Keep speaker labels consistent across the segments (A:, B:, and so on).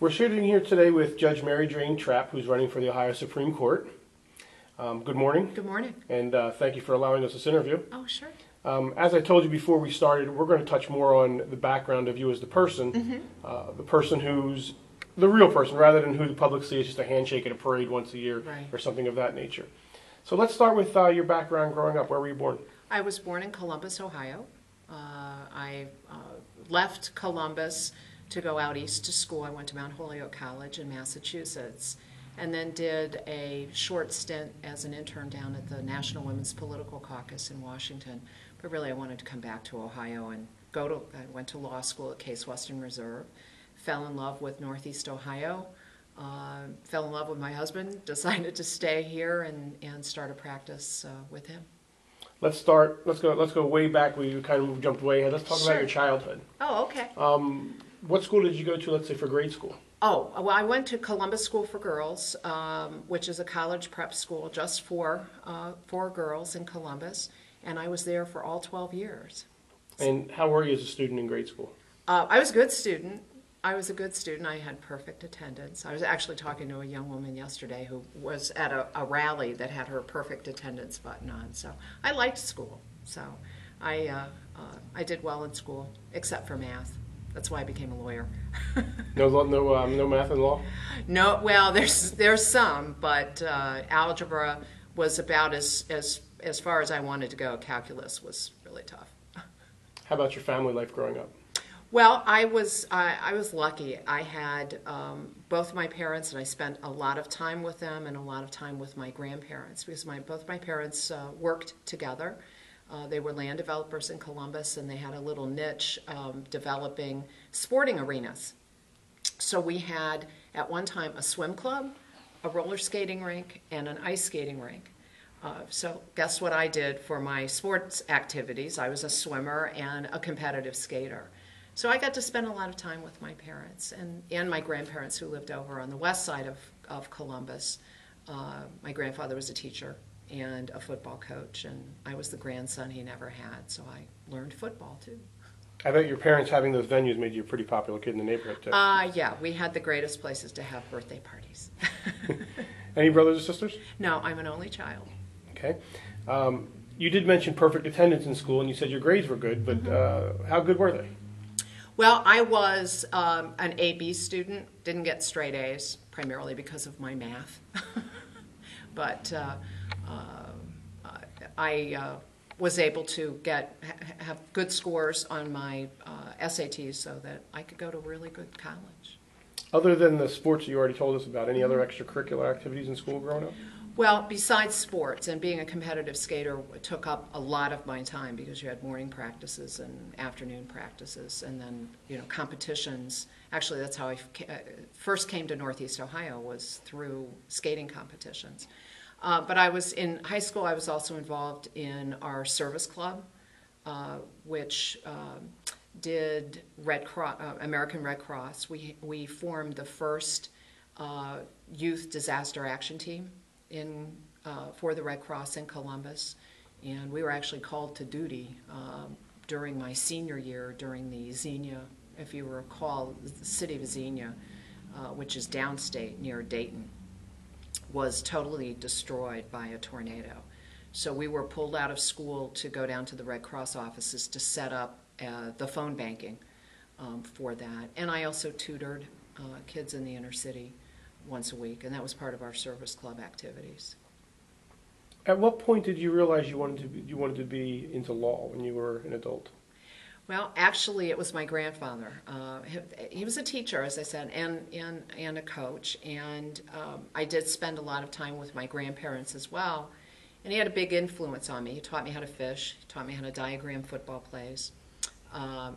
A: We're sitting here today with Judge Mary Jane Trapp, who's running for the Ohio Supreme Court. Good morning.
B: Good morning.
A: And thank you for allowing us this interview.
B: Oh, sure.
A: As I told you before we started, we're going to touch more on the background of you as the person, the person who's the real person, rather than who the public sees just a handshake at a parade once a year or something of that nature. So let's start with your background growing up. Where were you born?
B: I was born in Columbus, Ohio. I left Columbus to go out east to school. I went to Mount Holyoke College in Massachusetts, and then did a short stint as an intern down at the National Women's Political Caucus in Washington. But really, I wanted to come back to Ohio and I went to law school at Case Western Reserve, fell in love with Northeast Ohio, fell in love with my husband, decided to stay here and start a practice with him.
A: Let's go way back. We kind of jumped way ahead. Let's talk about your childhood.
B: Oh, okay.
A: What school did you go to, let's say, for grade school?
B: Oh, well, I went to Columbus School for Girls, which is a college prep school just for girls in Columbus, and I was there for all 12 years.
A: And how were you as a student in grade school?
B: I was a good student. I had perfect attendance. I was actually talking to a young woman yesterday who was at a rally that had her perfect attendance button on. So I liked school. So I did well in school, except for math. That's why I became a lawyer.
A: No math and law?
B: No, well, there's some, but algebra was about as far as I wanted to go. Calculus was really tough.
A: How about your family life growing up?
B: Well, I was lucky. I had both my parents, and I spent a lot of time with them and a lot of time with my grandparents because both my parents worked together. They were land developers in Columbus, and they had a little niche developing sporting arenas. So we had, at one time, a swim club, a roller skating rink, and an ice skating rink. So guess what I did for my sports activities? I was a swimmer and a competitive skater. So I got to spend a lot of time with my parents and my grandparents who lived over on the west side of Columbus. My grandfather was a teacher and a football coach, and I was the grandson he never had, so I learned football too.
A: I bet your parents having those venues made you a pretty popular kid in the neighborhood too.
B: Yeah, we had the greatest places to have birthday parties.
A: Any brothers or sisters?
B: No, I'm an only child.
A: Okay. You did mention perfect attendance in school, and you said your grades were good, but how good were they?
B: Well, I was an A-B student, didn't get straight A's, primarily because of my math. But I was able to have good scores on my SATs so that I could go to a really good college.
A: Other than the sports you already told us about, any other extracurricular activities in school growing up?
B: Well, besides sports, and being a competitive skater took up a lot of my time because you had morning practices and afternoon practices, and then competitions. Actually, that's how I first came to Northeast Ohio, was through skating competitions. But I was in high school. I was also involved in our service club, which did American Red Cross. We formed the first youth disaster action team for the Red Cross in Columbus, and we were actually called to duty during my senior year during the Xenia, if you recall, the city of Xenia, which is downstate near Dayton, was totally destroyed by a tornado. So we were pulled out of school to go down to the Red Cross offices to set up the phone banking for that, and I also tutored kids in the inner city once a week, and that was part of our service club activities.
A: At what point did you realize you wanted to be into law when you were an adult?
B: Well, actually, it was my grandfather. He was a teacher, as I said, and a coach, and I did spend a lot of time with my grandparents as well, and he had a big influence on me. He taught me how to fish. He taught me how to diagram football plays.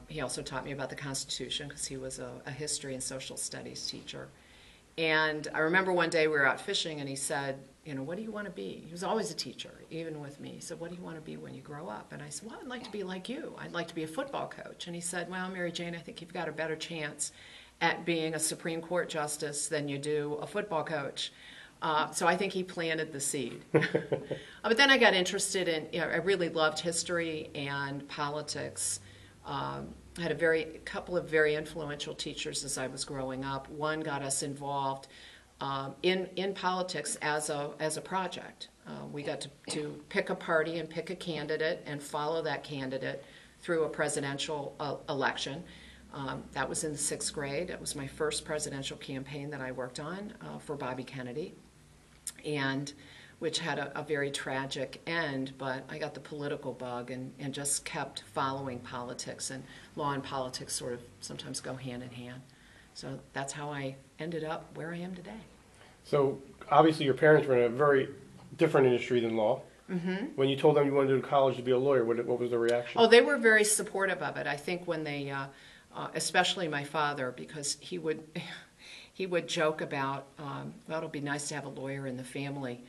B: He also taught me about the Constitution because he was a history and social studies teacher. And I remember one day we were out fishing, and he said, what do you want to be? He was always a teacher, even with me. He said, what do you want to be when you grow up? And I said, well, I'd like to be like you. I'd like to be a football coach. And he said, well, Mary Jane, I think you've got a better chance at being a Supreme Court justice than you do a football coach. So I think he planted the seed. But then I got interested in, I really loved history and politics. I had a couple of very influential teachers as I was growing up. One got us involved in politics as a project. We got to pick a party and pick a candidate and follow that candidate through a presidential election. That was in the 6th grade. It was my first presidential campaign that I worked on for Bobby Kennedy, and which had a very tragic end, but I got the political bug and just kept following politics, and law and politics sort of sometimes go hand in hand. So that's how I ended up where I am today.
A: So obviously your parents were in a very different industry than law. Mm-hmm. When you told them you wanted to go to college to be a lawyer, what was the reaction?
B: Oh, they were very supportive of it. I think when they, especially my father, because he would joke about, well, it'll be nice to have a lawyer in the family.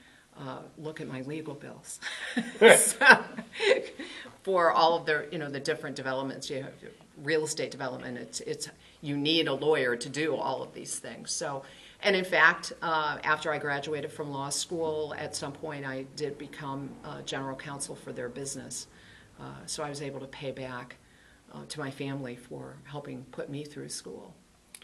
B: Look at my legal bills. So, for all of the different developments, you have real estate development. It's you need a lawyer to do all of these things. So, and in fact, after I graduated from law school, at some point I did become general counsel for their business. So I was able to pay back to my family for helping put me through school.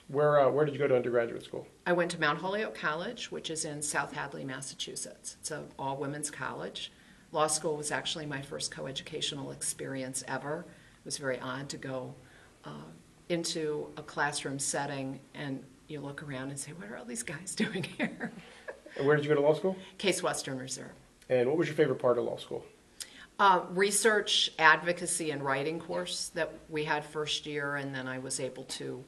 A: Where did you go to undergraduate school?
B: I went to Mount Holyoke College, which is in South Hadley, Massachusetts. It's an all-women's college. Law school was actually my first coeducational experience ever. It was very odd to go into a classroom setting and you look around and say, what are all these guys doing here?
A: And where did you go to law school?
B: Case Western Reserve.
A: And what was your favorite part of law school?
B: Research, advocacy, and writing course that we had first year, and then I was able to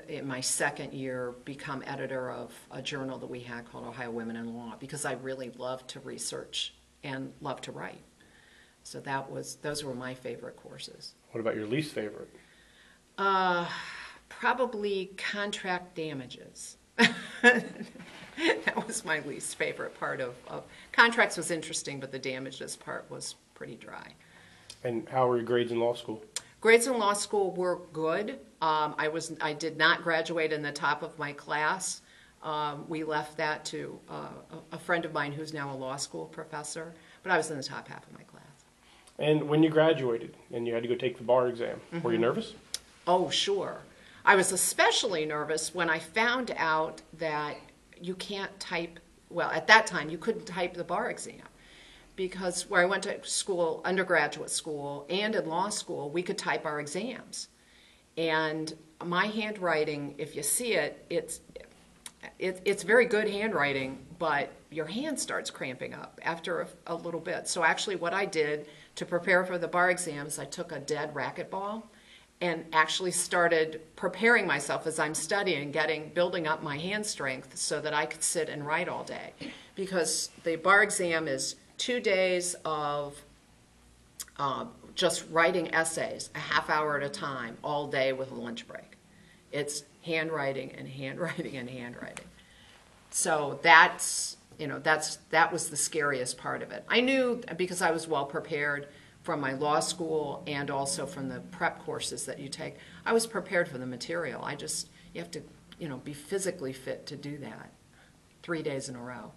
B: in my second year become editor of a journal that we had called Ohio Women in Law, because I really loved to research and loved to write. So those were my favorite courses.
A: What about your least favorite?
B: Probably contract damages. That was my least favorite part of contracts. Was interesting, but the damages part was pretty dry.
A: And how were your grades in law school?
B: Grades in law school were good. I did not graduate in the top of my class. We left that to a friend of mine who's now a law school professor, but I was in the top half of my class.
A: And when you graduated and you had to go take the bar exam, were you nervous?
B: Oh, sure. I was especially nervous when I found out that you can't type, well, at that time you couldn't type the bar exam. Because where I went to school, undergraduate school, and in law school, we could type our exams. And my handwriting, if you see it, it's very good handwriting, but your hand starts cramping up after a little bit. So actually what I did to prepare for the bar exams, I took a dead racquetball and actually started preparing myself as I'm studying, building up my hand strength so that I could sit and write all day. Because the bar exam is 2 days of just writing essays, a half hour at a time, all day with a lunch break. It's handwriting and handwriting and handwriting. So that was the scariest part of it. I knew, because I was well prepared from my law school and also from the prep courses that you take, I was prepared for the material. You have to, be physically fit to do that 3 days in a row.